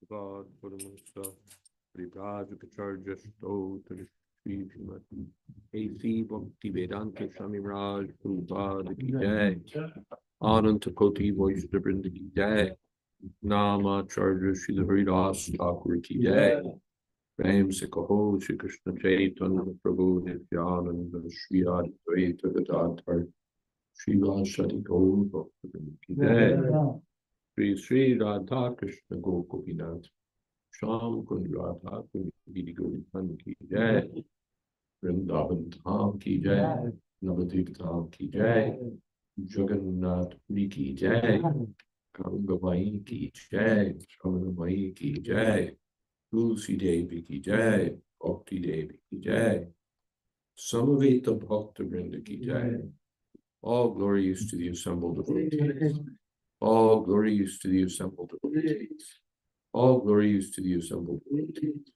God, Buddha, Prabhupada, Stotra, Sri Srimati, A.C. Bhakti Vedanta Swami Raj, Prabhupada ki jai, Ananta Koti Vaishnava Vrinda ki jai, Nama Charja Sri Haridas Thakur ki jai, Prem se kaho Shri Krishna Chaitanya Prabhu Nityananda Shri Jayādvaita Gadadhar Shri Vasadi Gaur Bhaktivinoda ki jai, Shri Sri Radha Krishna Gopinath Sham Kund Radha Kund Giri Govardhan ki jai, Vrindavan Dham ki jai, Navadvip Dham ki jai, Jagannath Puri ki jai, Gangavai ki jai, Shamavai ki jai, Tulsi Devi ki jai, Bhakti Devi ki jai, Samaveta Bhakta Vrinda ki jai. All glories to the assembled devotees. All glories to the assembled devotees. All glories to the assembled devotees.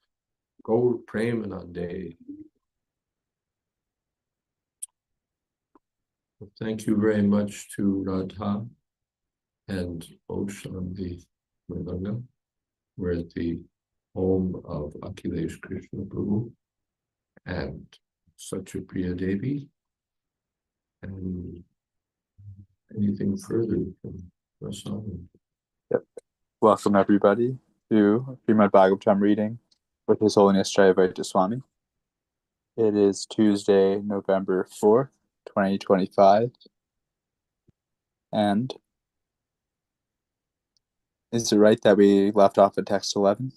Gaur Premanande. Thank you very much to Radha and Oshanti Mridanga. We're at the home of Akhilesh Krishna Prabhu and Satyapriya Devi. And anything further from Rasam? Yep. Welcome everybody to Srimad Bhagavatam reading with His Holiness Jayādvaita Swami. It is Tuesday, November 4th, 2025. And is it right that we left off at text 11?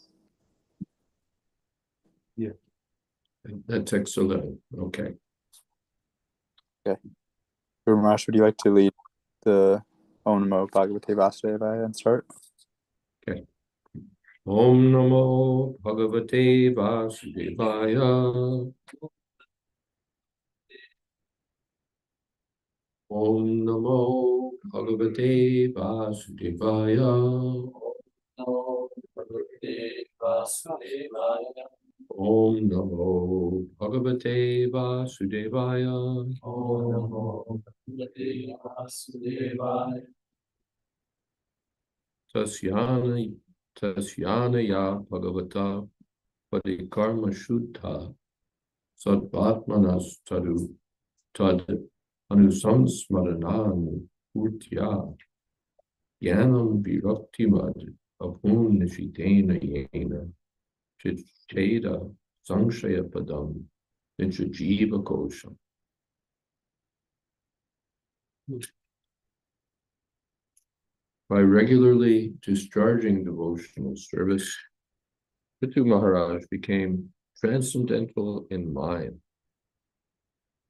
Yeah. That text 11. Okay. Okay. Ramesh, would you like to lead the Om Namo Bhagavate Vasudevaya and start? Okay. Om Namo Bhagavate Vasudevaya. Om Namo Bhagavate Vasudevaya. Om Namo Bhagavate Vasudevaya. Om Namo Bhagavate Vasudevaya. Tasyana ya Bhagavata Parikarma Shuddha Sadvatmanas Tadu Tad Anusamsmaranan Purtya Yanam Viraktimad Apun Nishitena Yena Chicheda Sanshaya Padam Nichajiva Kosham. By regularly discharging devotional service, Prithu Maharaj became transcendental in mind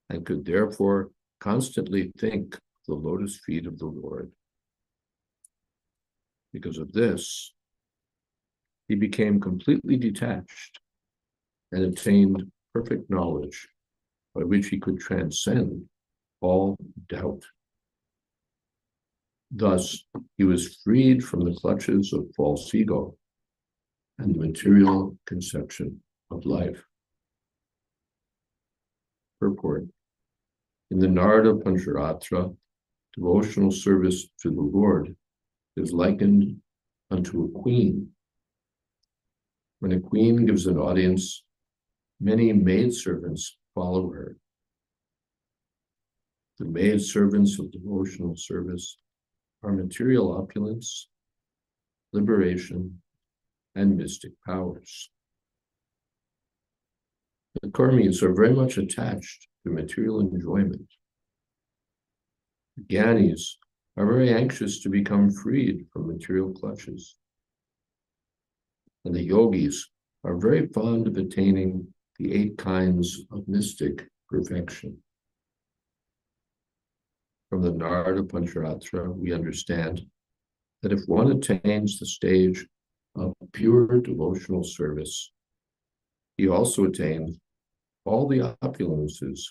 and could therefore constantly think of the lotus feet of the Lord. Because of this, he became completely detached and attained perfect knowledge by which he could transcend all doubt. Thus, he was freed from the clutches of false ego and the material conception of life. Purport. In the Narada Pancharatra, devotional service to the Lord is likened unto a queen. When a queen gives an audience, many maidservants follow her. The maidservants of devotional service are material opulence, liberation, and mystic powers. The karmis are very much attached to material enjoyment. The gyanis are very anxious to become freed from material clutches. And the yogis are very fond of attaining the 8 kinds of mystic perfection. From the Narada Pancharatra, we understand that if one attains the stage of pure devotional service, he also attains all the opulences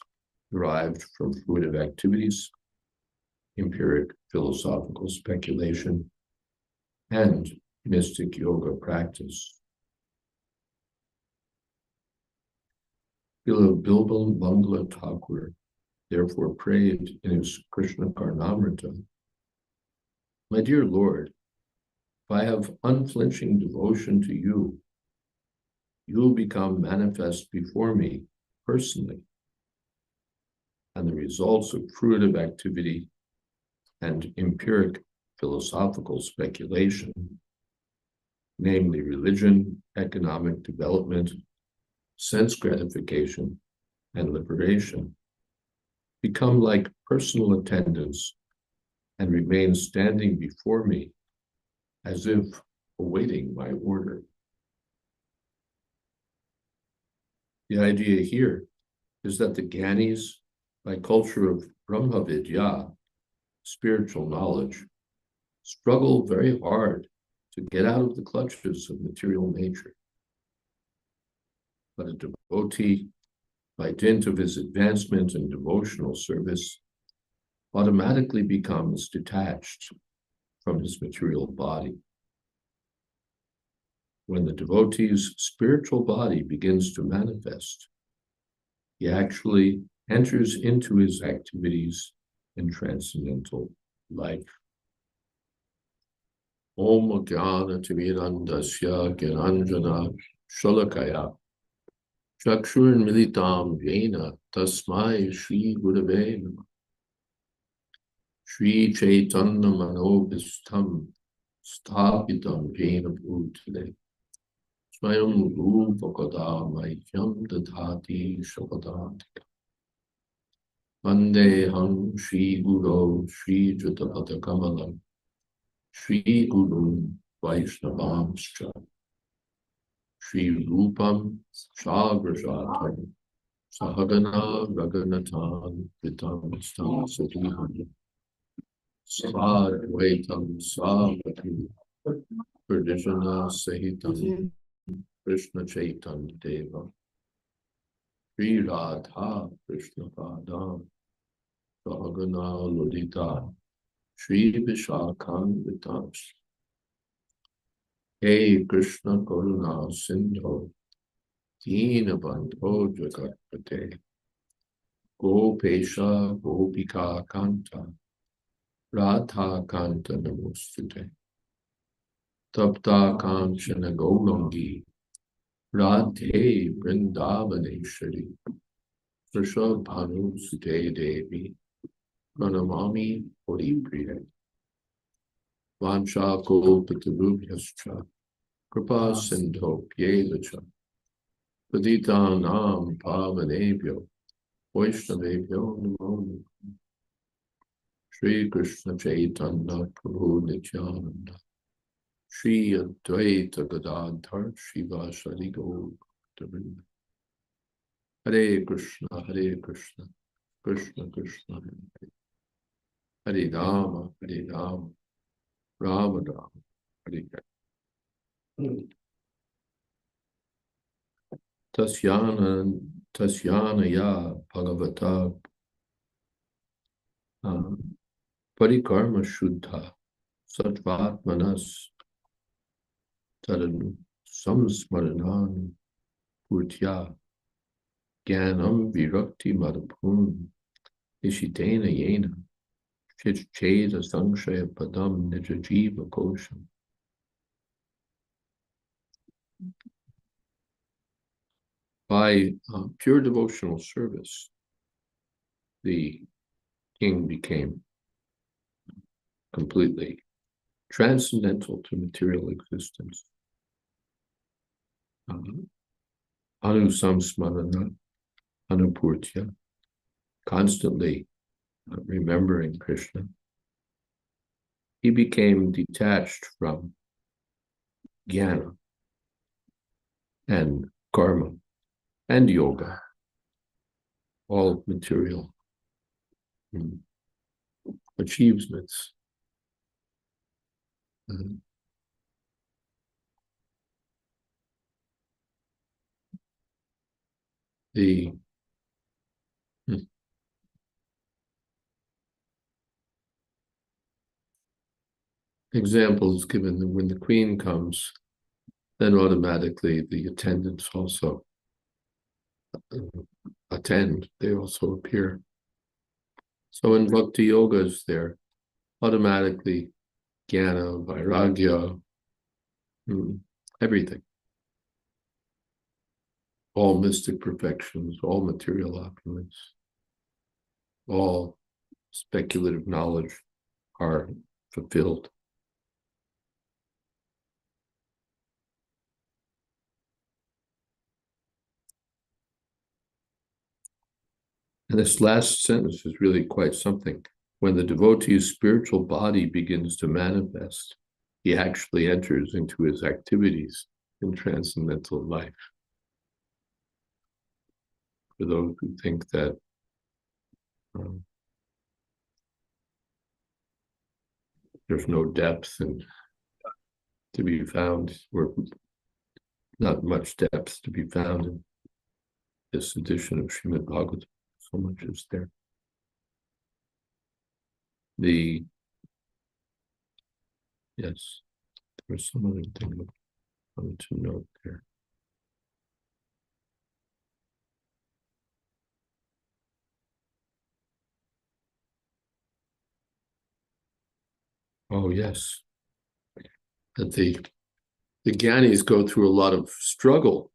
derived from fruitive activities, empiric philosophical speculation, and mystic yoga practice. Bilbil Mangala Thakur therefore prayed in his Krishna Karnamrita, "My dear Lord, if I have unflinching devotion to you, you will become manifest before me personally, and the results of fruitive activity and empiric philosophical speculation, namely religion, economic development, sense gratification, and liberation, become like personal attendants and remain standing before me as if awaiting my order." The idea here is that the Gyanis, by culture of Brahma Vidya, spiritual knowledge, struggle very hard to get out of the clutches of material nature. But a devotee, by dint of his advancement in devotional service, automatically becomes detached from his material body. When the devotee's spiritual body begins to manifest, he actually enters into his activities in transcendental life. Om Jnana Timirandasya Gyananjana Shalakaya Chakshur Militam Jena Tasmai Shri Gurave Namah Shri Chaitanya Manobhistam Sthapitam Jena Bhutale Swayam Rupa Kada Maikyam Dadhati Shakadatika Vandeham Shri Guru Shri Jatapada Kamalam Shri Guru Vaishnavamscha Shri Rupam Sagrajatam Sahagana Raganatan Vitam Stam Satiham Svadvaitam Savati Pradeshana Sahitam Krishna Chaitanya Deva Shri Radha Krishna Padam Sahagana Lodita Shri Vishakam Vitam Hey Krishna Karuna Sindho Dina Bandho Jagatpate Gopesha Gopika Kanta Radha Kanta Namostute Tapta Kanchana Gaurangi Radhe Vrindavaneshwari Vrishabhanu Sute Devi Pranamami Haripriya Vancha Kalpatarubhyascha Kripa Sindho Pyevacha Paditanam Pavanebhyo Vaishnavebhyo Namo Namo Shri Krishna Chaitanya Prabhu Nityananda Shri Advaita Gadadhar Shivasari Gaur Bhaktavinda Hare Krishna Krishna Krishna Hare Hare Rama Rama Rama Hare Hare Tasyana ya Bhagavata Parikarma Shuddha Sattvatmanas Tadan Samsmaranan Purtya Jnanam Virakti Madhapun Ishitena Yena Cheda Sanshaya Padam Nijajiva Kosham. By pure devotional service, the king became completely transcendental to material existence. Anusamsmarana, Anupurtya, constantly remembering Krishna. He became detached from jnana and karma and yoga, all material achievements. The example is given that when the queen comes, then automatically the attendants also attend, they also appear. So in Bhakti Yogas, there automatically jnana, vairagya, everything. All mystic perfections, all material opulence, all speculative knowledge are fulfilled. And this last sentence is really quite something. When the devotee's spiritual body begins to manifest, he actually enters into his activities in transcendental life. For those who think that there's no depth and to be found, or not much depth to be found in this edition of Srimad Bhagavatam. So much is there. Yes, there was some other thing I wanted to note there. Oh, yes. That the Gyanis go through a lot of struggle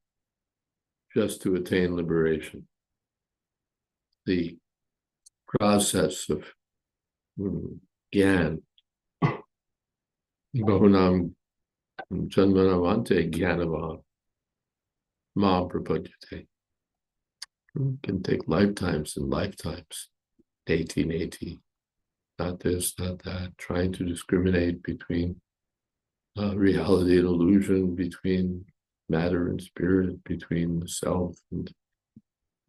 just to attain liberation. The process of Gyan, Bahunam Janmanavante Gyanavam Ma Prapadyate, can take lifetimes and lifetimes, 1880, not this, not that, trying to discriminate between reality and illusion, between matter and spirit, between the self and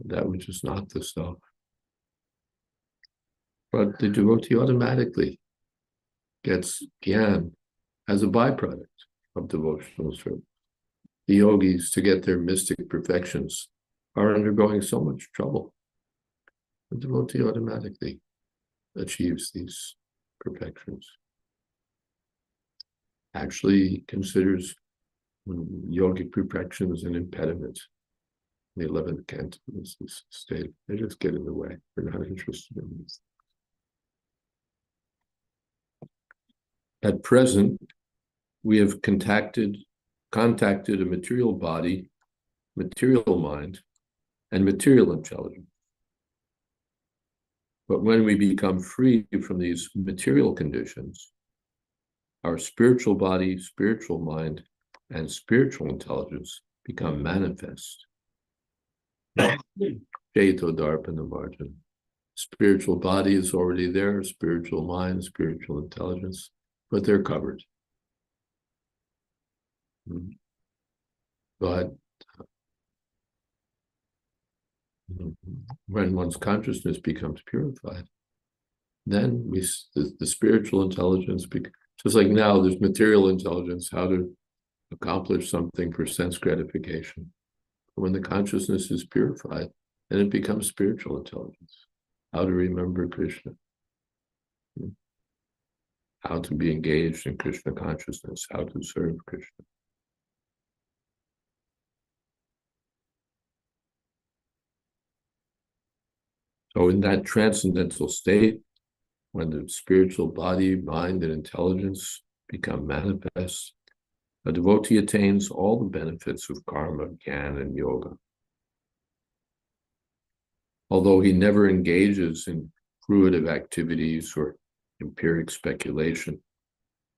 that which is not the self. But the devotee automatically gets Gyan as a byproduct of devotional service. The yogis, to get their mystic perfections, are undergoing so much trouble. The devotee automatically achieves these perfections. Actually considers yogic perfections an impediment. The 11th canto is stated. They just get in the way. We're not interested in these. At present, we have contacted a material body, material mind, and material intelligence. But when we become free from these material conditions, our spiritual body, spiritual mind, and spiritual intelligence become manifest. Jaito Darpana Margin. Spiritual body is already there, spiritual mind, spiritual intelligence, but they're covered. But when one's consciousness becomes purified, then the spiritual intelligence, just like now there's material intelligence, how to accomplish something for sense gratification. When the consciousness is purified, then it becomes spiritual intelligence. How to remember Krishna. How to be engaged in Krishna consciousness, how to serve Krishna. So in that transcendental state, when the spiritual body, mind, and intelligence become manifest, a devotee attains all the benefits of karma, jnana, and yoga. Although he never engages in fruitive activities or empiric speculation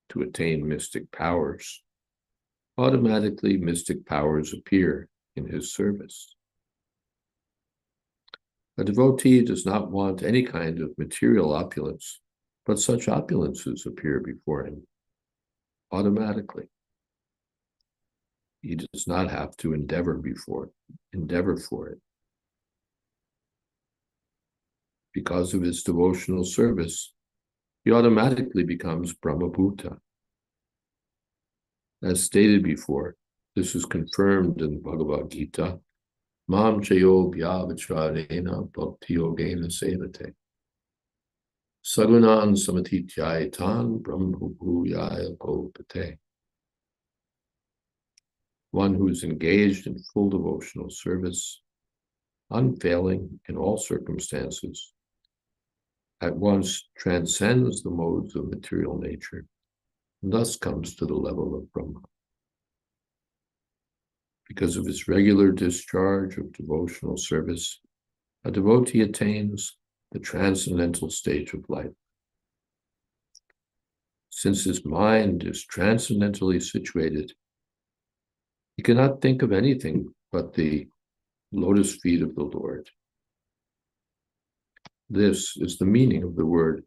to attain mystic powers, automatically mystic powers appear in his service. A devotee does not want any kind of material opulence, but such opulences appear before him automatically. He does not have to endeavor for it. Because of his devotional service, he automatically becomes Brahmabhuta. As stated before, this is confirmed in Bhagavad Gita, Mam chayo vyavacharena bhakti yogena sevate. Sagunan samatityaitan brahmabhuyaya gopate. One who is engaged in full devotional service, unfailing in all circumstances, at once transcends the modes of material nature, and thus comes to the level of Brahma. Because of his regular discharge of devotional service, a devotee attains the transcendental stage of life. Since his mind is transcendentally situated, he cannot think of anything but the lotus feet of the Lord. This is the meaning of the word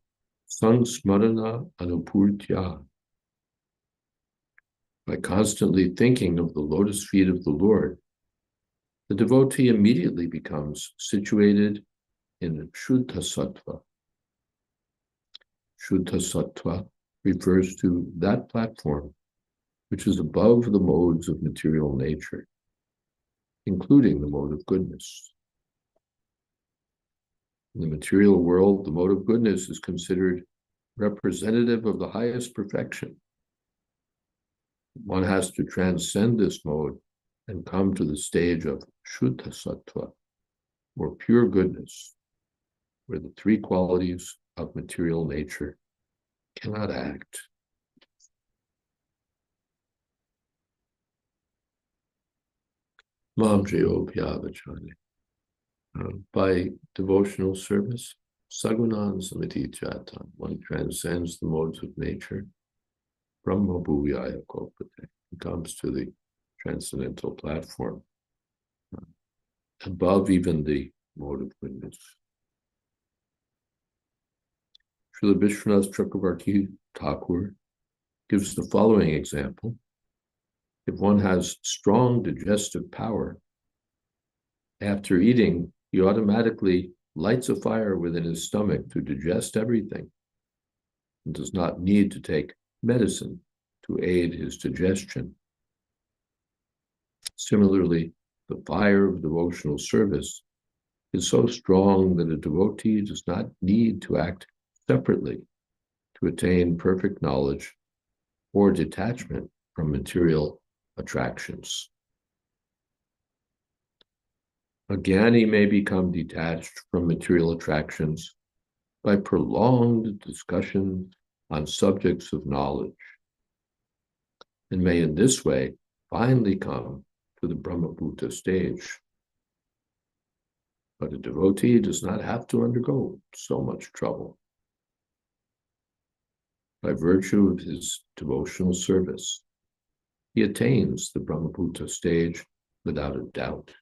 sansmarana anupurtya. By constantly thinking of the lotus feet of the Lord, the devotee immediately becomes situated in Shuddha Sattva. Shuddha Sattva refers to that platform which is above the modes of material nature, including the mode of goodness. In the material world, the mode of goodness is considered representative of the highest perfection. One has to transcend this mode and come to the stage of Shuddha Sattva, or pure goodness, where the three qualities of material nature cannot act. Mam Jayo Pyavachane. By devotional service, Sagunan Samiti Jatan, one transcends the modes of nature. Brahma Bhuviyaya Kopate, comes to the transcendental platform, above even the mode of goodness. Srila Vishwanath Chakravarti Thakur gives the following example. If one has strong digestive power, after eating, he automatically lights a fire within his stomach to digest everything and does not need to take medicine to aid his digestion. Similarly, the fire of devotional service is so strong that a devotee does not need to act separately to attain perfect knowledge or detachment from material attractions. A jnani may become detached from material attractions by prolonged discussion on subjects of knowledge, and may in this way finally come to the Brahmabhuta stage. But a devotee does not have to undergo so much trouble. By virtue of his devotional service, he attains the Brahmabhuta stage without a doubt.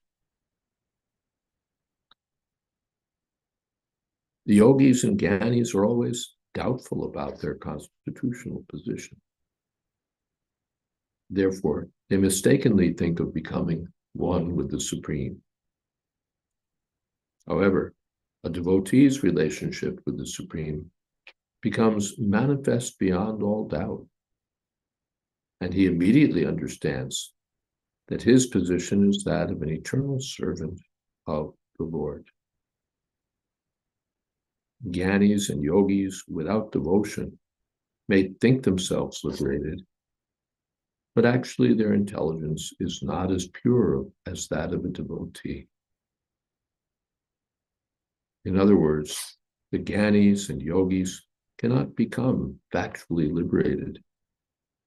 The yogis and jnanis are always doubtful about their constitutional position. Therefore, they mistakenly think of becoming one with the Supreme. However, a devotee's relationship with the Supreme becomes manifest beyond all doubt, and he immediately understands that his position is that of an eternal servant of the Lord. Jnanis and yogis without devotion may think themselves liberated, but actually their intelligence is not as pure as that of a devotee. In other words, the jnanis and yogis cannot become factually liberated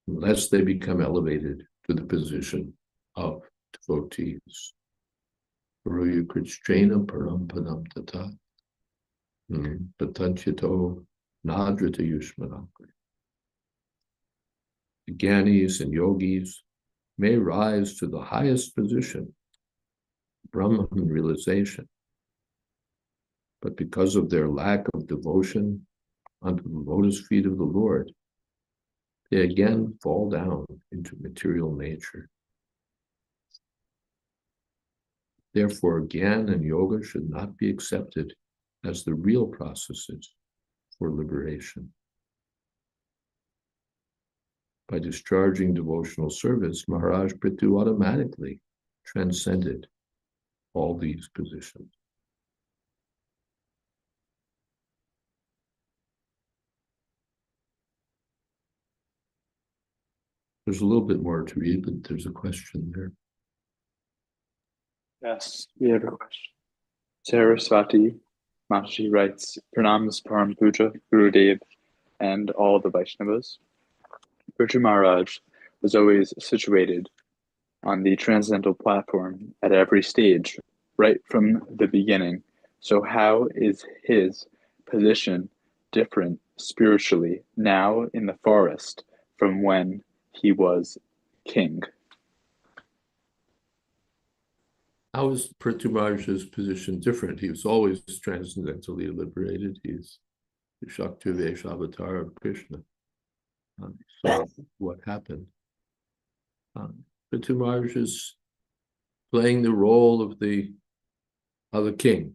unless they become elevated to the position of devotees. Ruyu Krishna Parampadam Tata Patanchito Nadrata Yushmanakri. The jnanis and yogis may rise to the highest position, Brahman realization, but because of their lack of devotion unto the lotus feet of the Lord, they again fall down into material nature. Therefore, Jnana and Yoga should not be accepted as the real processes for liberation. By discharging devotional service, Maharaj Prithu automatically transcended all these positions. There's a little bit more to read, but there's a question there. Yes, we have a question. Saraswati Mataji writes, Pranams Param Puja, Gurudev, and all the Vaishnavas. Prithu Maharaj was always situated on the transcendental platform at every stage, right from the beginning. So how is his position different spiritually now in the forest from when he was king? How is Prithu Maharaj's position different? He was always transcendentally liberated. He's the Shakti Vesh avatar of Krishna. So what happened? Prithu Maharaj is playing the role of a king.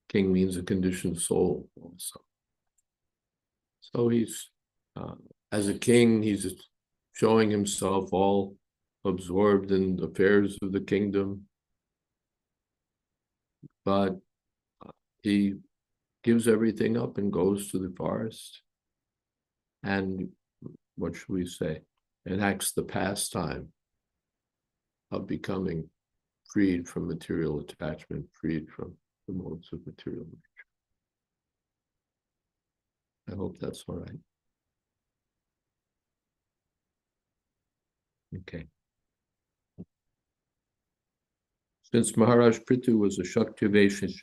King means a conditioned soul also. So he's, as a king, he's showing himself all absorbed in the affairs of the kingdom. But he gives everything up and goes to the forest. And what should we say? Enacts the pastime of becoming freed from material attachment, freed from the modes of material nature. I hope that's all right. Okay. Since Maharaj Prithu was a Shaktivation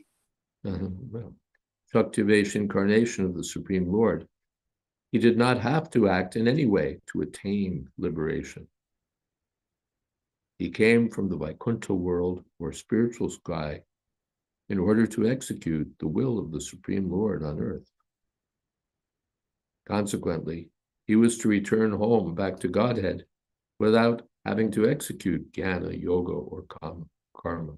incarnation of the Supreme Lord, he did not have to act in any way to attain liberation. He came from the Vaikuntha world or spiritual sky in order to execute the will of the Supreme Lord on earth. Consequently, he was to return home back to Godhead without having to execute jnana, yoga, or karma.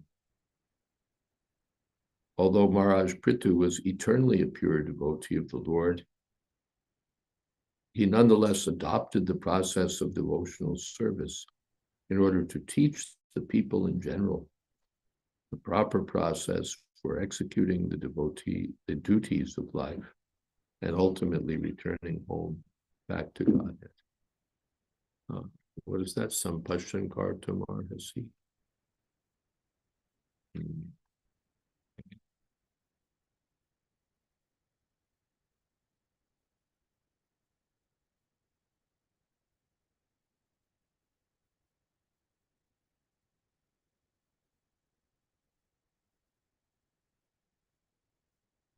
Although Maharaj Prithu was eternally a pure devotee of the Lord, he nonetheless adopted the process of devotional service in order to teach the people in general the proper process for executing the duties of life and ultimately returning home back to Godhead. What is that? Sampashankar Tamar Hasi.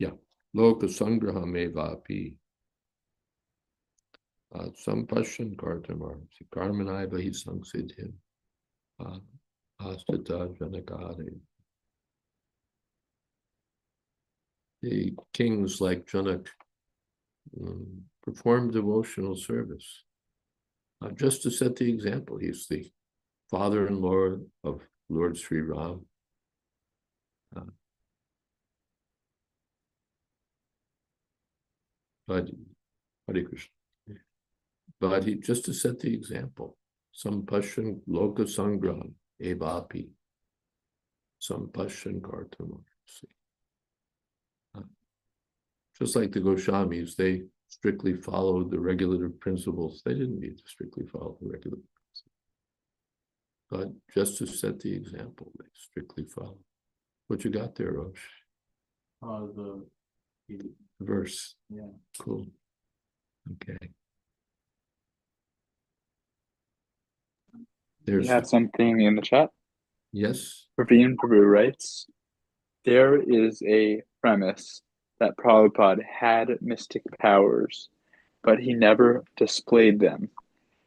Yeah, Loka Sangraham Evapi. Sampashankar Tamar. Karmanai Vahi Sangsidhim. Astata Janakade. The kings like Janak performed devotional service, just to set the example. He's the father-in-law of Lord Sri Ram. But Hare Krishna. But he, just to set the example, Sampashan Loka Sangram Evapi, Sampashan Kartamar. Just like the Goswamis, they strictly followed the regulative principles. They didn't need to strictly follow the regulative principles. But just to set the example, they strictly followed. What you got there, Rosh? The Verse. Yeah. Cool. Okay. We have something in the chat. Yes. Praveen Prabhu writes, there is a premise that Prabhupada had mystic powers, but he never displayed them.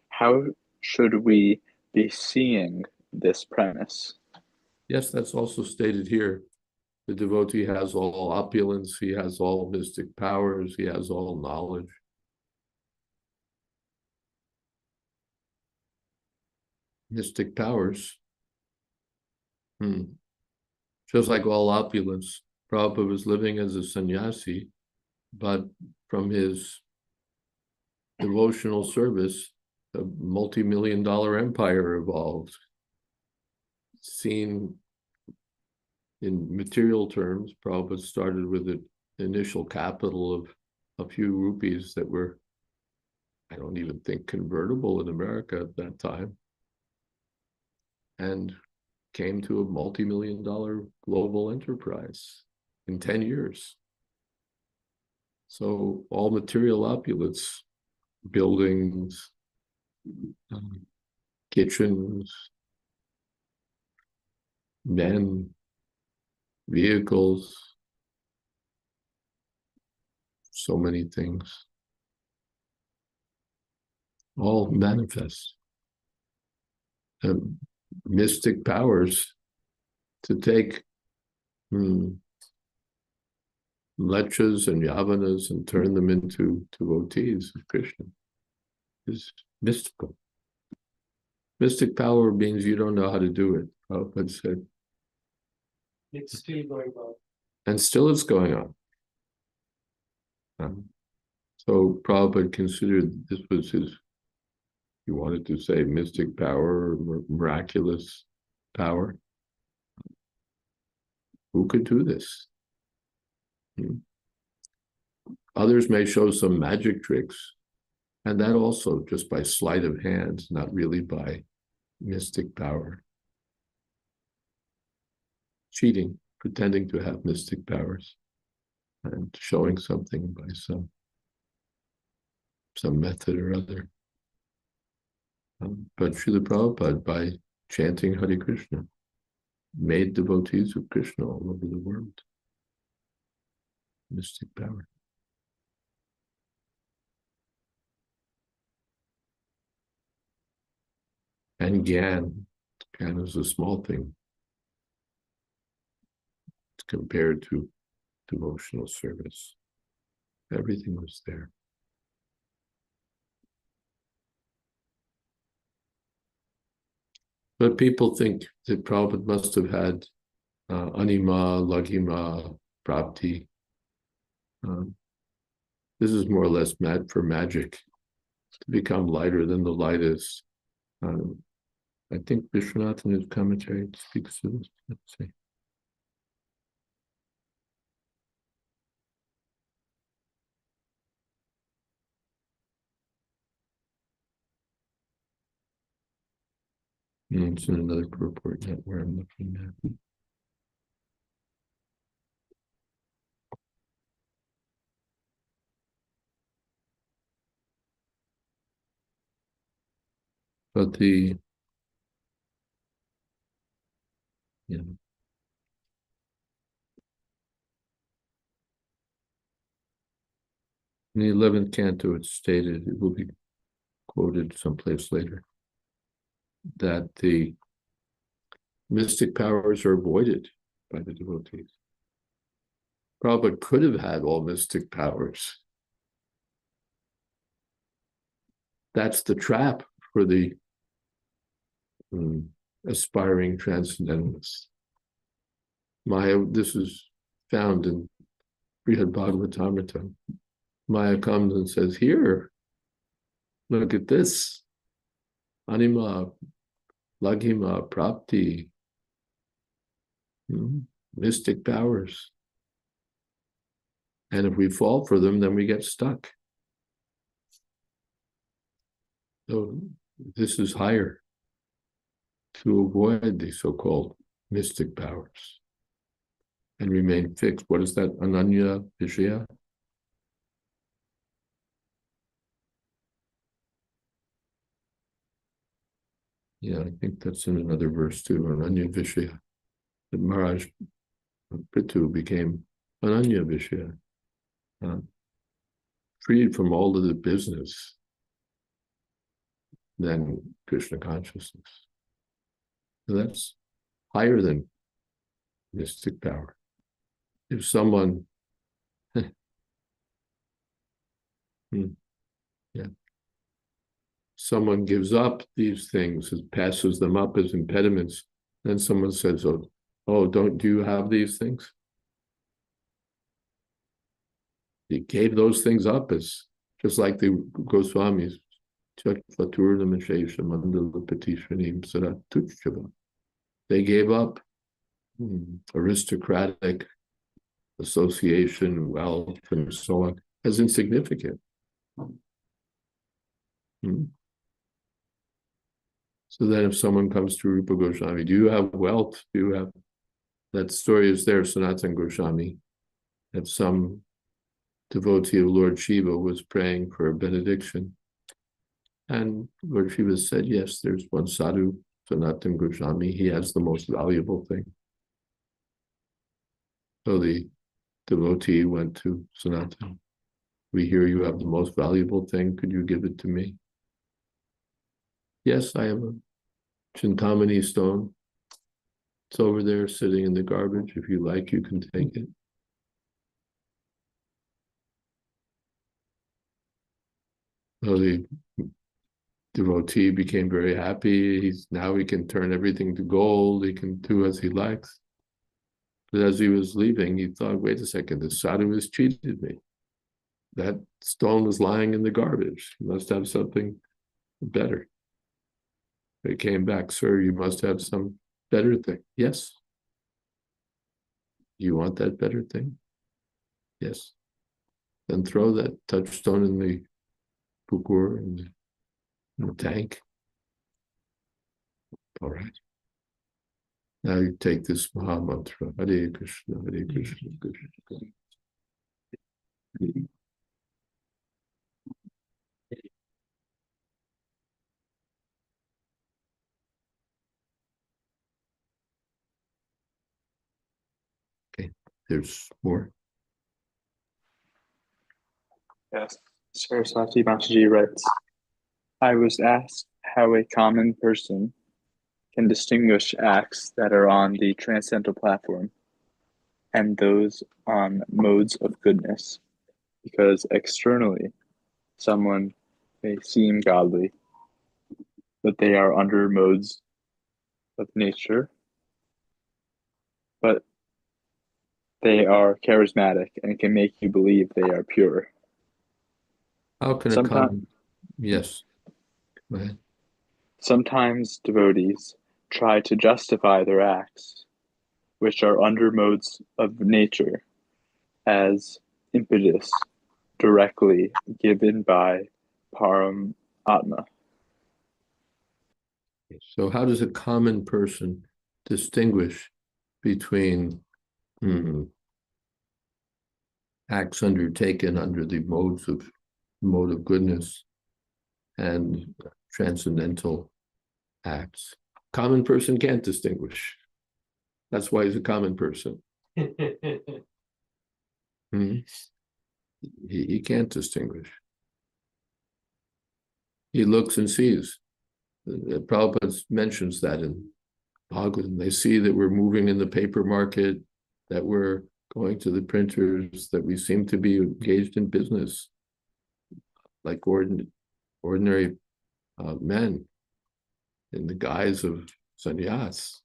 How should we be seeing this premise? Yes, that's also stated here. The devotee has all opulence, he has all mystic powers, he has all knowledge. Mystic powers. Just like all opulence, Prabhupada was living as a sannyasi, but from his devotional service, a multi-million-dollar empire evolved. Seen in material terms, Prabhupada started with an initial capital of a few rupees that were, I don't even think, convertible in America at that time, and came to a multi-million-dollar global enterprise in 10 years. So all material opulence, buildings, kitchens, men, vehicles, so many things, all manifest. Mystic powers to take lechas and yavanas and turn them into devotees of Krishna is mystical. Mystic power means you don't know how to do it, Prabhupada said. It's still going on. And still it's going on. So Prabhupada considered this was his, he wanted to say mystic power or miraculous power. Who could do this? Others may show some magic tricks, and that also just by sleight of hand, not really by mystic power. Cheating, pretending to have mystic powers, and showing something by some method or other. But Srila Prabhupada, by chanting Hare Krishna, made devotees of Krishna all over the world. Mystic power. And Gyan is a small thing compared to devotional service. Everything was there. But people think that Prabhupada must have had anima, laghima, prapti. This is more or less for magic, to become lighter than the light is. I think Vishwanath in his commentary speaks to this. Let's see. It's in another purport, not where I'm looking at. But in the 11th canto, it's stated, it will be quoted someplace later, that the mystic powers are avoided by the devotees. Prabhupada could have had all mystic powers. That's the trap for the aspiring transcendentalists. This is found in Srimad Bhagavatam. Maya comes and says, here, look at this. Anima, laghima, prapti, mystic powers. And if we fall for them, then we get stuck. So this is higher, to avoid the so-called mystic powers and remain fixed. What is that? Ananya Vishaya? Yeah, I think that's in another verse too, Ananya Vishaya. That Maharaj Prithu became Ananya Vishaya, freed from all of the business than Krishna consciousness. So that's higher than mystic power. If someone, someone gives up these things, passes them up as impediments, then someone says, oh, do you have these things? He gave those things up as, just like the Goswamis, they gave up aristocratic association, wealth, and so on, as insignificant. So then if someone comes to Rupa Goswami, do you have wealth? Do you have, that story is there, Sanatana Goswami, that some devotee of Lord Shiva was praying for a benediction. And Lord Shiva said, yes, there's one sadhu, Sanatana Goswami, he has the most valuable thing. So the devotee went to Sanatana. We hear you have the most valuable thing. Could you give it to me? Yes, I have a Chintamani stone. It's over there sitting in the garbage. If you like, you can take it. So the devotee became very happy. Now he can turn everything to gold. He can do as he likes. But as he was leaving, he thought, wait a second, the sadhu has cheated me. that stone was lying in the garbage. You must have something better. They came back, sir, you must have some better thing. Yes. You want that better thing? Yes. Then throw that touchstone in the pukur, in the tank. All right. Now you take this Maha Mantra. Hare Krishna, Hare Krishna, Krishna Krishna. Okay, there's more. Yes. Saraswati Mataji writes, I was asked how a common person can distinguish acts that are on the transcendental platform and those on modes of goodness, because externally someone may seem godly, but they are under modes of nature, but they are charismatic and can make you believe they are pure. How can a Sometimes, common, yes, go ahead. sometimes devotees try to justify their acts, which are under modes of nature, as impetus directly given by Param Atma. So how does a common person distinguish between acts undertaken under the mode of goodness and transcendental acts? Common person can't distinguish. That's why he's a common person. He can't distinguish. He looks and sees. Prabhupada mentions that in Bhagavatam. They see that we're moving in the paper market, that we're going to the printers, that we seem to be engaged in business like ordinary men in the guise of sannyas,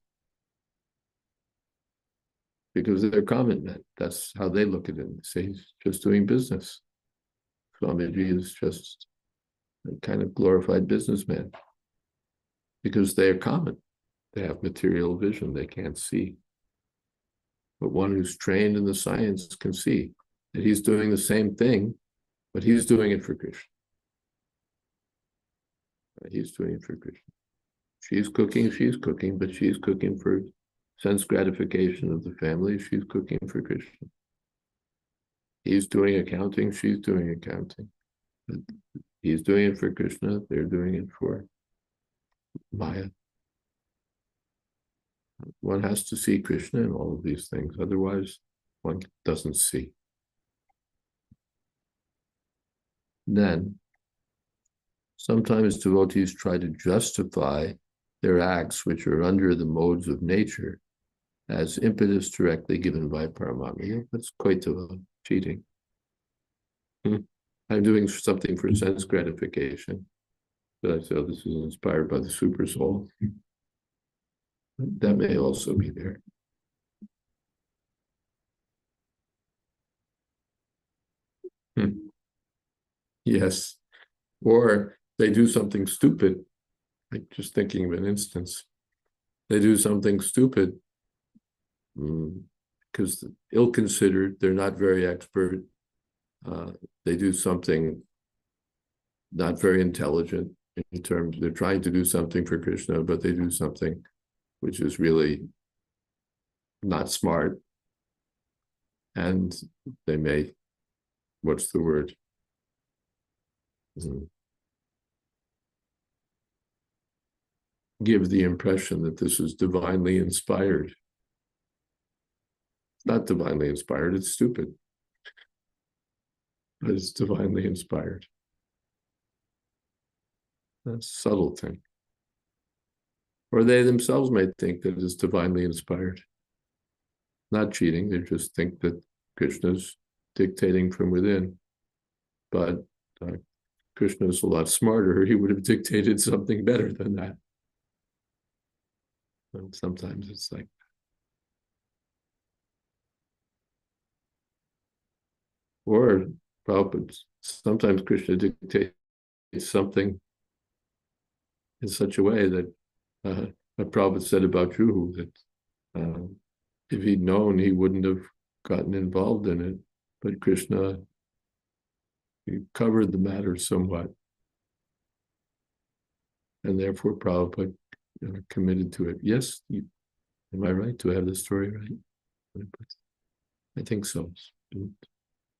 because they're common men. That's how they look at it. They say he's just doing business. Swamiji is just a kind of glorified businessman, because they're common. They have material vision, they can't see. But one who's trained in the science can see that he's doing the same thing, but he's doing it for Krishna. He's doing it for Krishna. She's cooking, but she's cooking for sense gratification of the family. She's cooking for Krishna. He's doing accounting, she's doing accounting. But he's doing it for Krishna, they're doing it for Maya. One has to see Krishna in all of these things, otherwise one doesn't see. Then, sometimes devotees try to justify their acts which are under the modes of nature as impetus directly given by Paramatma. That's quite cheating. I'm doing something for sense gratification, but I feel this is inspired by the super soul. That may also be there. Yes. Or they do something stupid. Like, just thinking of an instance. They do something stupid because ill-considered, they're not very expert. They do something not very intelligent in terms, they're trying to do something for Krishna, but they do something which is really not smart. And they may, what's the word? Give the impression that this is divinely inspired. It's not divinely inspired, it's stupid. But it's divinely inspired. That's a subtle thing. Or they themselves may think that it's divinely inspired. Not cheating, they just think that Krishna's dictating from within. But Krishna's a lot smarter. He would have dictated something better than that. And sometimes it's like, or Prabhupada, sometimes Krishna dictates something in such a way that Prabhupada said about Juhu that if he'd known, he wouldn't have gotten involved in it. But Krishna, he covered the matter somewhat. And therefore Prabhupada committed to it. Yes, am I right? Do I have the story right? I think so.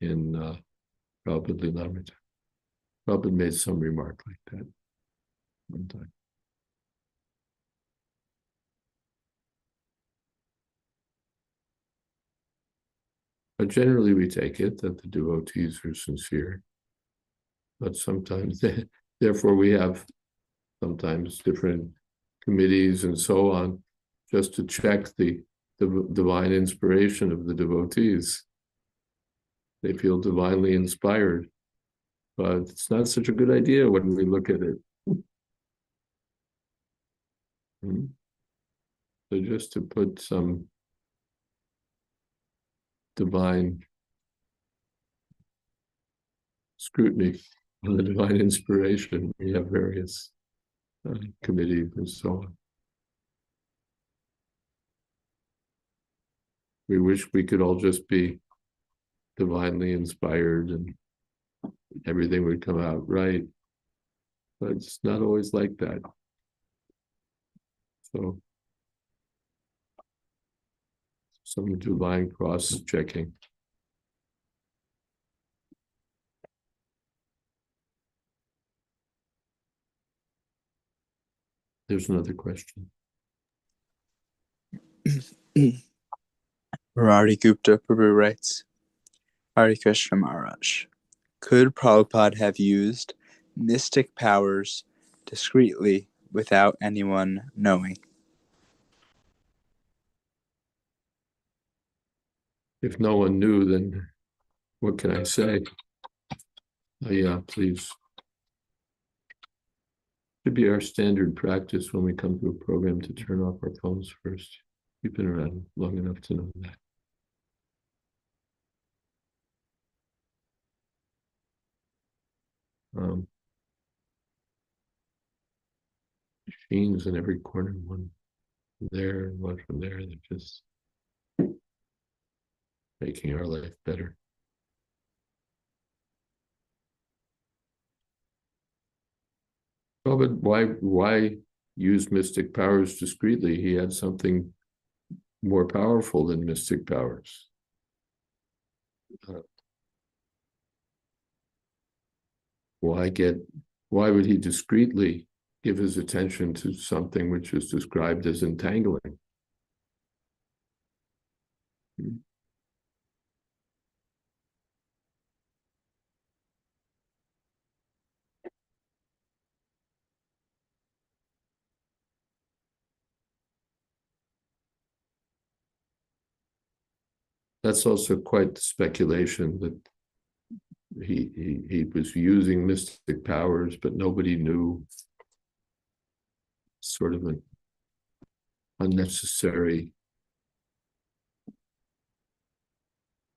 In Prabhupada Lilamrita. Prabhupada made some remark like that one time. But generally we take it that the devotees are sincere. But sometimes, therefore we have sometimes different committees and so on, just to check the divine inspiration of the devotees. They feel divinely inspired, but it's not such a good idea when we look at it. So just to put some divine scrutiny on the divine inspiration, we have various committees and so on. We wish we could all just be divinely inspired and everything would come out right, but it's not always like that. So some divine cross-checking. There's another question. Murari Gupta Prabhu writes, Hare Krishna Maharaj, could Prabhupada have used mystic powers discreetly without anyone knowing? If no one knew, then what can I say? Yeah, please. Should be our standard practice when we come to a program to turn off our phones first. We've been around long enough to know that. Machines in every corner, one from there and one from there, they're just making our life better. Oh, but why use mystic powers discreetly? He had something more powerful than mystic powers. Why would he discreetly give his attention to something which is described as entangling? That's also quite the speculation that he was using mystic powers, but nobody knew. Sort of an unnecessary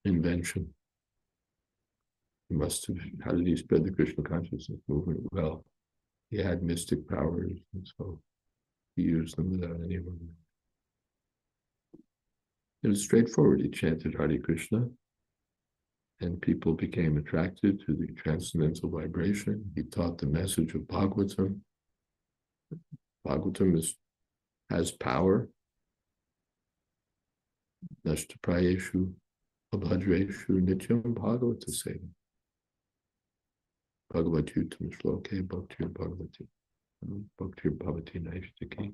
invention. He must have, how did he spread the Krishna consciousness movement? Well, he had mystic powers, and so he used them without anyone. It was straightforward. He chanted Hare Krishna, and people became attracted to the transcendental vibration. He taught the message of Bhagavatam. Bhagavatam has power. Nashtaprayeshu abhadreshu nityam Bhagavata seva. Bhagavatyutam shloke bhaktir bhagavati. Bhaktir bhavati naishtaki.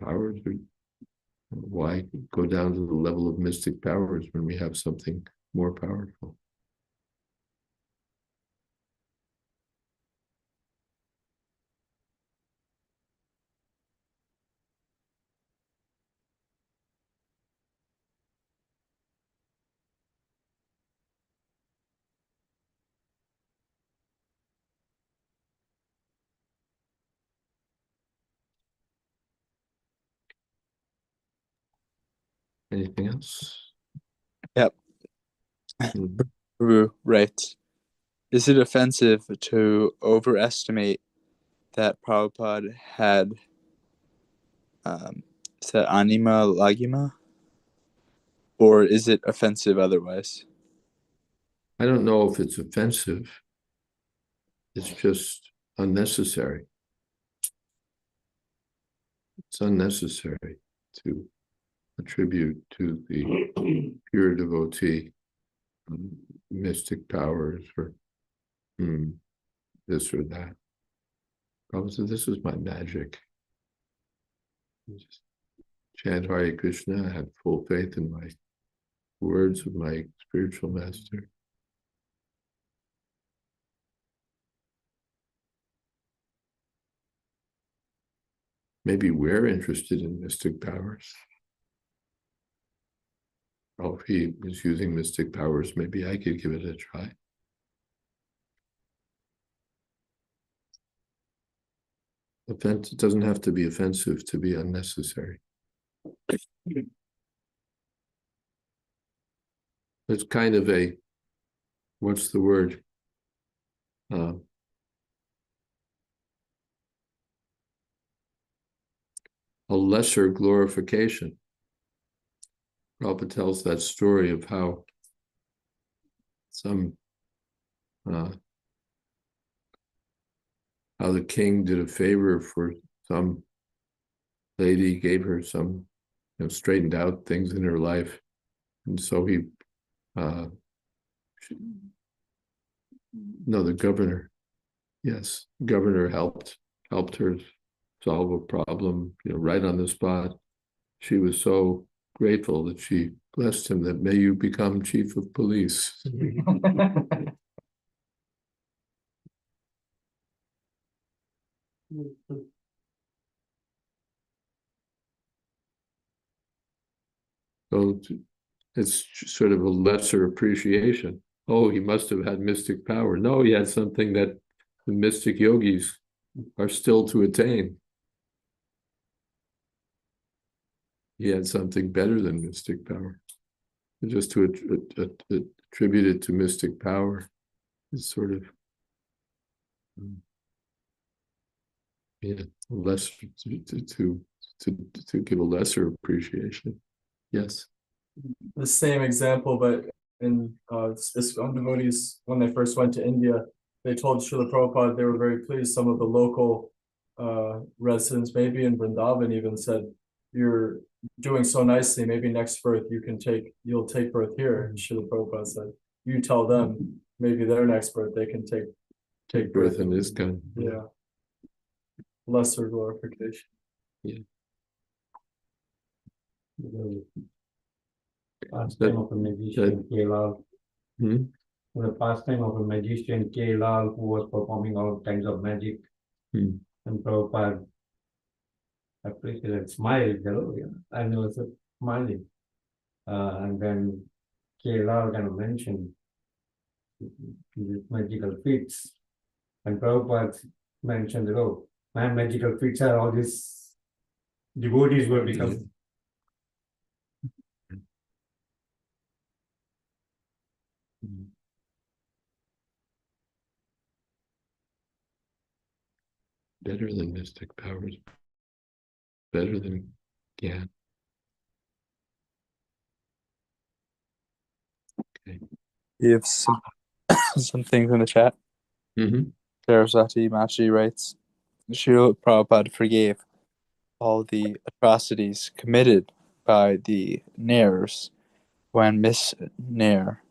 Powers are, why go down to the level of mystic powers when we have something more powerful? Anything else? Yep. Right. Is it offensive to overestimate that Prabhupada had is that anima lagima? Or is it offensive otherwise? I don't know if it's offensive. It's just unnecessary. It's unnecessary to attribute to the pure devotee mystic powers or this or that. Prabhupada said, this is my magic. Just chant Hare Krishna, I had full faith in my words of my spiritual master. Maybe we're interested in mystic powers. Oh, if he was using mystic powers, maybe I could give it a try. It doesn't have to be offensive to be unnecessary. It's kind of a, what's the word? A lesser glorification. Prabhupada tells that story of how how the king did a favor for some lady, gave her some, straightened out things in her life. And so the governor, yes, governor helped her solve a problem, right on the spot. She was so grateful that she blessed him that may you become chief of police. So it's sort of a lesser appreciation. Oh, he must have had mystic power. No, he had something that the mystic yogis are still to attain. He had something better than mystic power. Just to attribute it to mystic power is sort of less to give a lesser appreciation. Yes. The same example, but in ISKCON devotees, when they first went to India, they told Srila Prabhupada they were very pleased. Some of the local residents, maybe in Vrindavan, even said, "You're doing so nicely. Maybe next birth you'll take birth here." And Srila Prabhupada said, "You tell them. Maybe their next birth they can take Birth in ISKCON. Yeah, lesser glorification." Yeah. Pastime of a magician Kelal. The pastime of a magician Kelal who was performing all kinds of magic. And Prabhupada appreciated, smiled, and he was smiling. And then Kelal kind of mentioned his magical feats. And Prabhupada mentioned that, my magical feats are all these devotees were becoming. Better than mystic powers, better than Gyan. Okay. You have some things in the chat. Saraswati Machi writes, Srila Prabhupada forgave all the atrocities committed by the Nairs when Miss Nair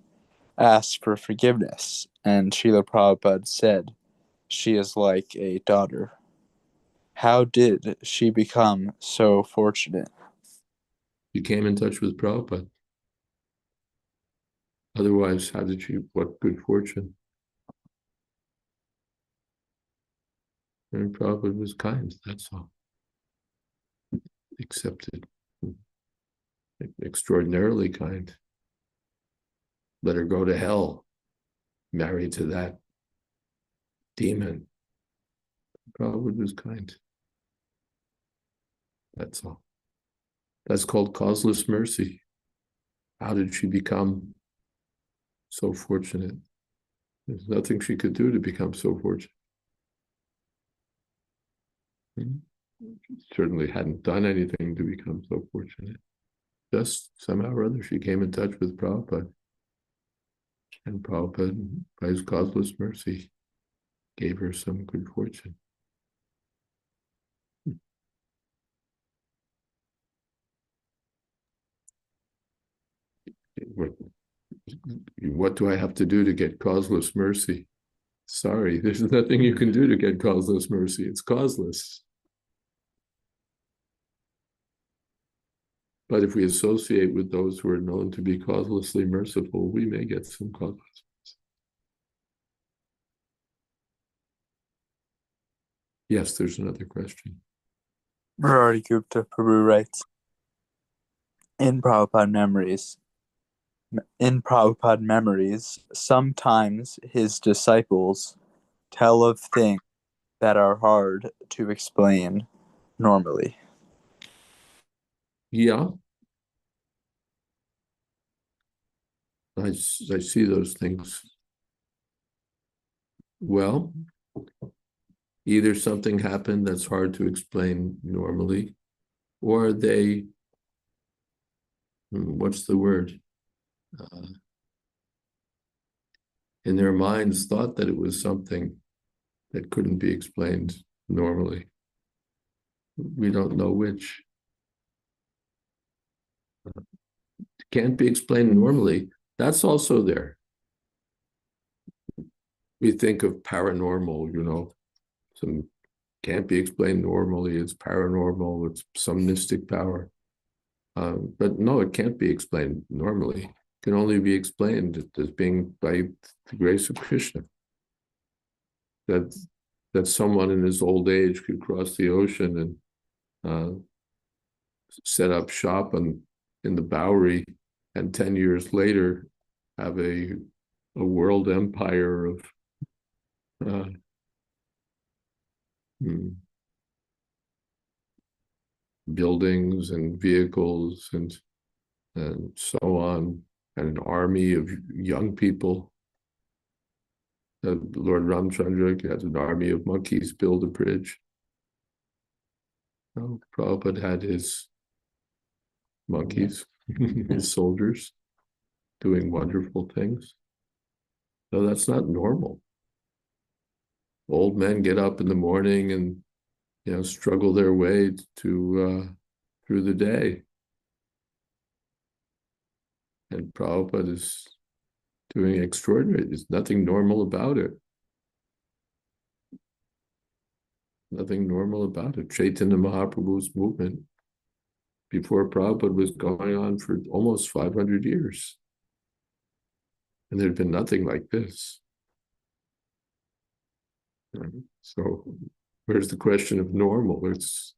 asked for forgiveness, and Srila Prabhupada said, she is like a daughter. How did she become so fortunate? You came in touch with Prabhupada. Otherwise, how did you, what good fortune? And Prabhupada was kind, that's all. Accepted. Extraordinarily kind. Let her go to hell, married to that demon. Prabhupada was kind. That's all. That's called causeless mercy. How did she become so fortunate. There's nothing she could do to become so fortunate. Certainly hadn't done anything to become so fortunate. Just somehow or other, she came in touch with Prabhupada. And Prabhupada, by his causeless mercy, gave her some good fortune. What do I have to do to get causeless mercy? Sorry, there's nothing you can do to get causeless mercy. It's causeless. But if we associate with those who are known to be causelessly merciful, we may get some causeless mercy. Yes, there's another question. Murari Gupta Prabhu writes, in Prabhupada memories, sometimes his disciples tell of things that are hard to explain normally. Yeah. I see those things. Well, either something happened that's hard to explain normally, or they, what's the word? In their minds thought that it was something that couldn't be explained normally. We don't know which. Can't be explained normally. That's also there. We think of paranormal, some can't be explained normally. It's paranormal. It's some mystic power. But no, it can't be explained normally. It can only be explained as being by the grace of Krishna. That someone in his old age could cross the ocean and set up shop in the Bowery, and 10 years later have a world empire of buildings and vehicles and so on, and an army of young people. Lord Ramchandra had an army of monkeys build a bridge. Prabhupada had his monkeys, his soldiers, doing wonderful things. So that's not normal. Old men get up in the morning and struggle their way to through the day. And Prabhupada is doing extraordinary. There's nothing normal about it. Nothing normal about it. Chaitanya Mahaprabhu's movement before Prabhupada was going on for almost 500 years. And there'd been nothing like this. So where's the question of normal? It's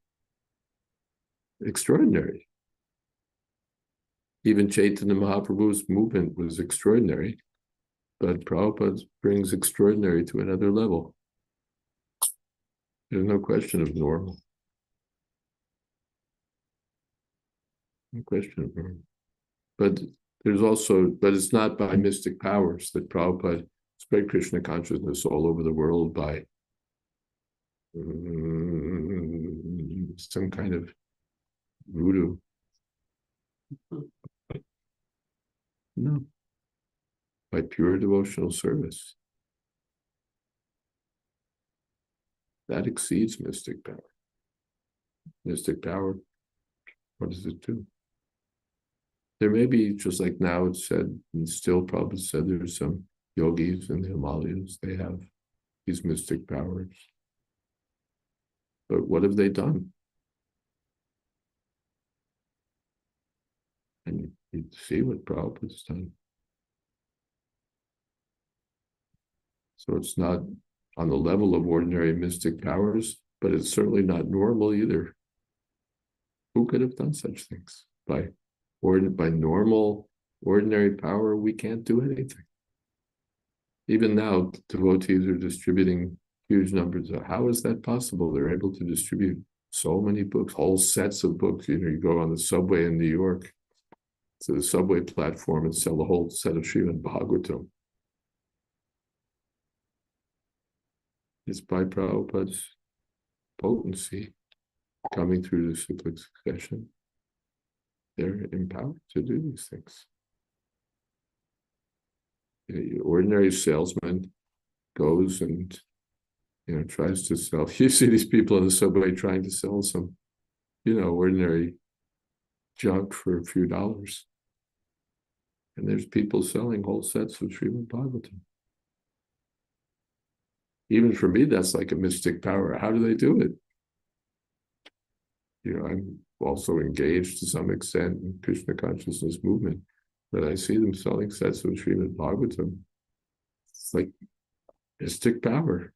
extraordinary. Even Chaitanya Mahaprabhu's movement was extraordinary, but Prabhupada brings extraordinary to another level. There's no question of normal. No question of normal. But it's not by mystic powers that Prabhupada spread Krishna consciousness all over the world by some kind of voodoo. No. By pure devotional service. That exceeds mystic power. Mystic power, what does it do? There may be, just like now it's said, and still Prabhupada said, there's some yogis in the Himalayas, they have these mystic powers. But what have they done? And you see what Prabhupada's done. So it's not on the level of ordinary mystic powers, but it's certainly not normal either. Who could have done such things? By normal, ordinary power, we can't do anything. Even now, devotees are distributing huge numbers. How is that possible? They're able to distribute so many books, whole sets of books. You go on the subway in New York, to the subway platform and sell a whole set of Srimad Bhagavatam. It's by Prabhupada's potency coming through the cyclic succession. They're empowered to do these things. The ordinary salesman goes and tries to sell. You see these people in the subway trying to sell some, ordinary junk for a few dollars. And there's people selling whole sets of Srimad Bhagavatam. Even for me, that's like a mystic power. How do they do it? I'm also engaged to some extent in Krishna consciousness movement, but I see them selling sets of Srimad Bhagavatam. It's like mystic power.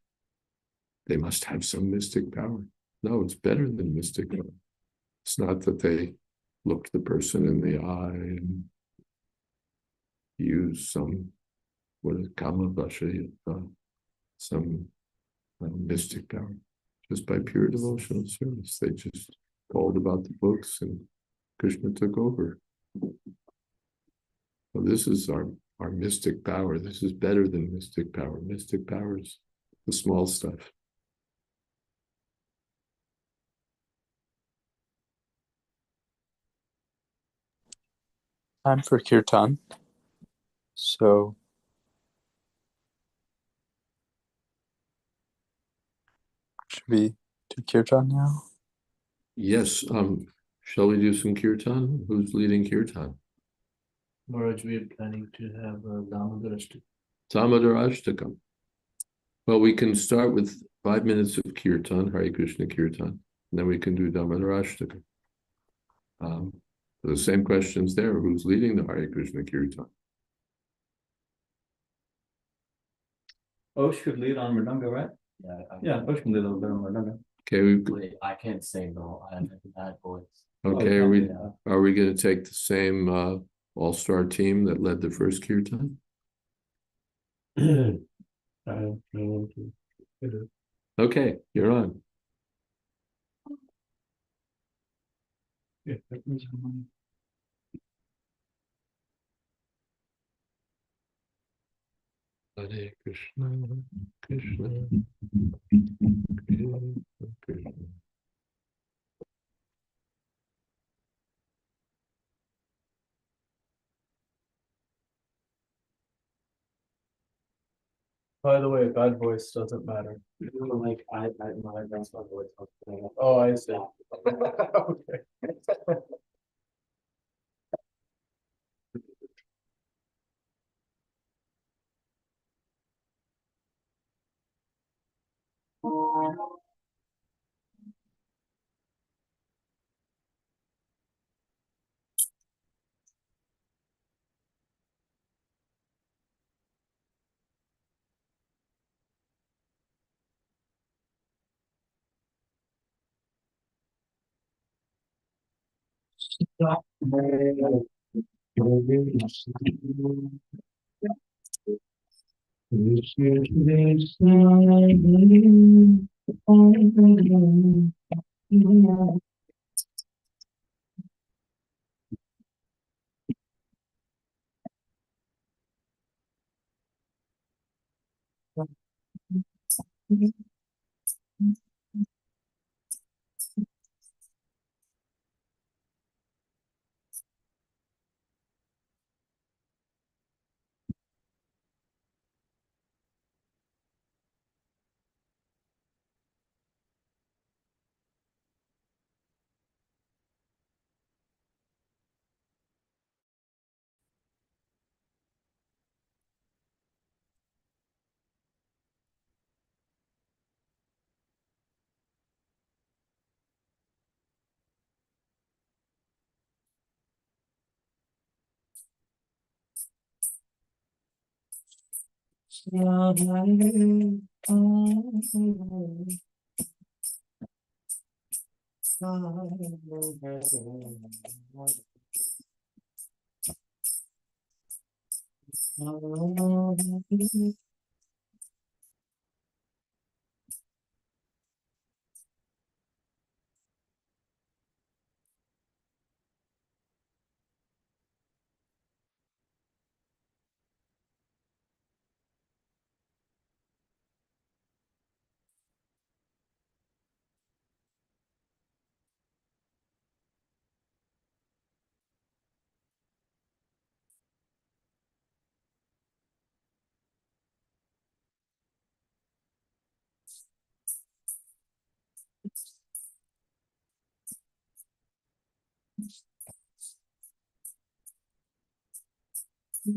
They must have some mystic power. No, it's better than mystic power. It's not that they look the person in the eye and use some, Kama Bhasha, some mystic power. Just by pure devotional service. They just told about the books and Krishna took over. Well, this is our mystic power. This is better than mystic power. Mystic power is the small stuff. Time for kirtan. So should we do kirtan now? Yes. Shall we do some kirtan? Who's leading kirtan? Maharaj, we are planning to have a Damodarashtakam. Damodarashtakam. Well, we can start with 5 minutes of kirtan, Hare Krishna kirtan, and then we can do Damodarashtakam. The same questions there. Who's leading the Hare Krishna kirtan? Osh should lead on Mridanga, right? Yeah, Osh can lead a little bit on Mridanga. Okay, I can't sing though. I have a bad voice. okay. Oh, Are we going to take the same all-star team that led the first kirtan? Okay, you're on. Hare Krishna, Krishna, Krishna, Krishna. By the way, bad voice doesn't matter. Like my that's my voice. Oh, I see. Okay. God,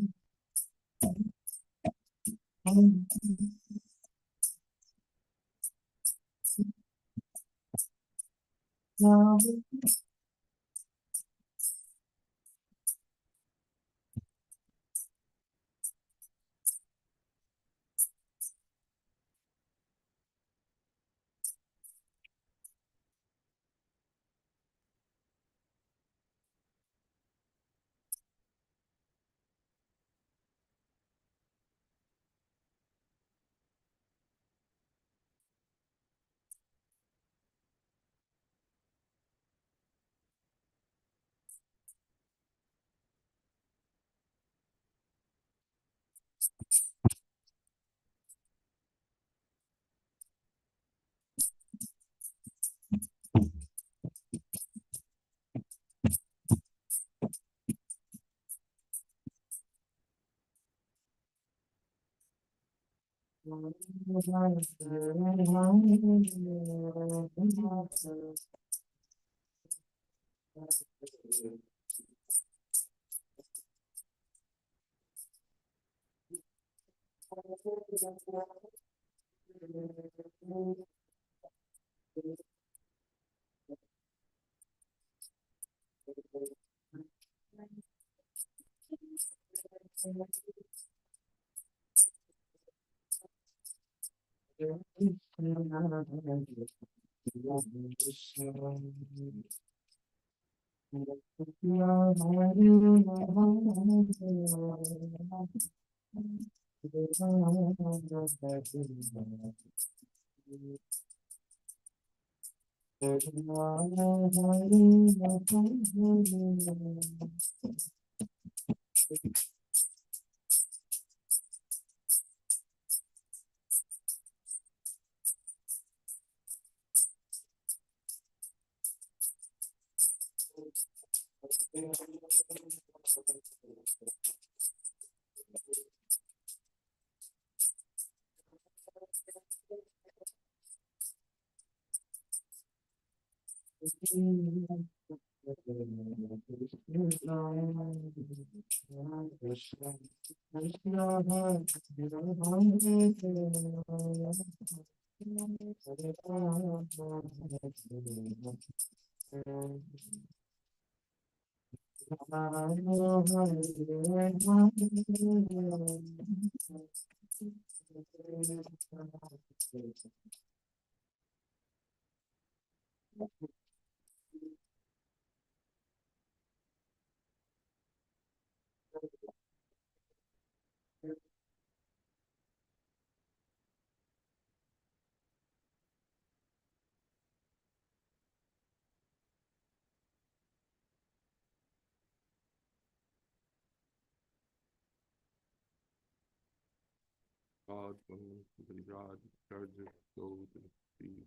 God, charges go to the street.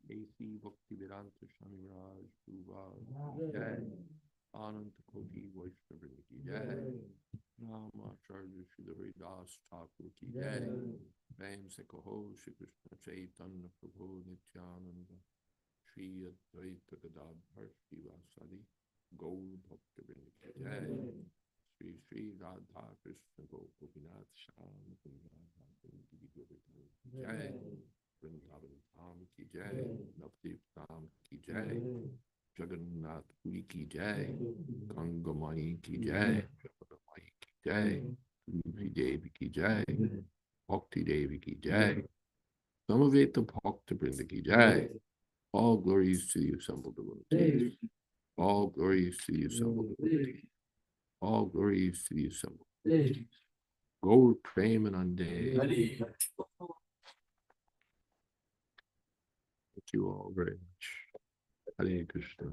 AC Bhakti Vedanta Swami Raj Prabhupada Jai Ananta Koti Vaishnava Ki Jai Rama Charja Srila Haridas Thakur Ki Jai Prem Se Kaho Shri Krishna Chaitanya Prabhu Nityananda Shri Advaita Gadadhar Srivasadi Gaur Bhakti Vrinda Ki Jai Shri Shri Radha Krishna Gopinath Shyam Radha Kundi Govardhan Jai Vrindavan Dham Ki Jai Navdeep Dham Ki Jai Jagannath Puri Ki Jai Gangamai Ki Jai Jaganamai Ki Jai Tulsi Devi Ki Jai Bhakti Devi Ki Jai Samaveta Bhakta Vrinda Ki Jai. All glories to the assembled devotees. All glories to the assembled devotees. All glories to the assembled devotees. Gaur Premanande. Thank you all very much. Hare Krishna.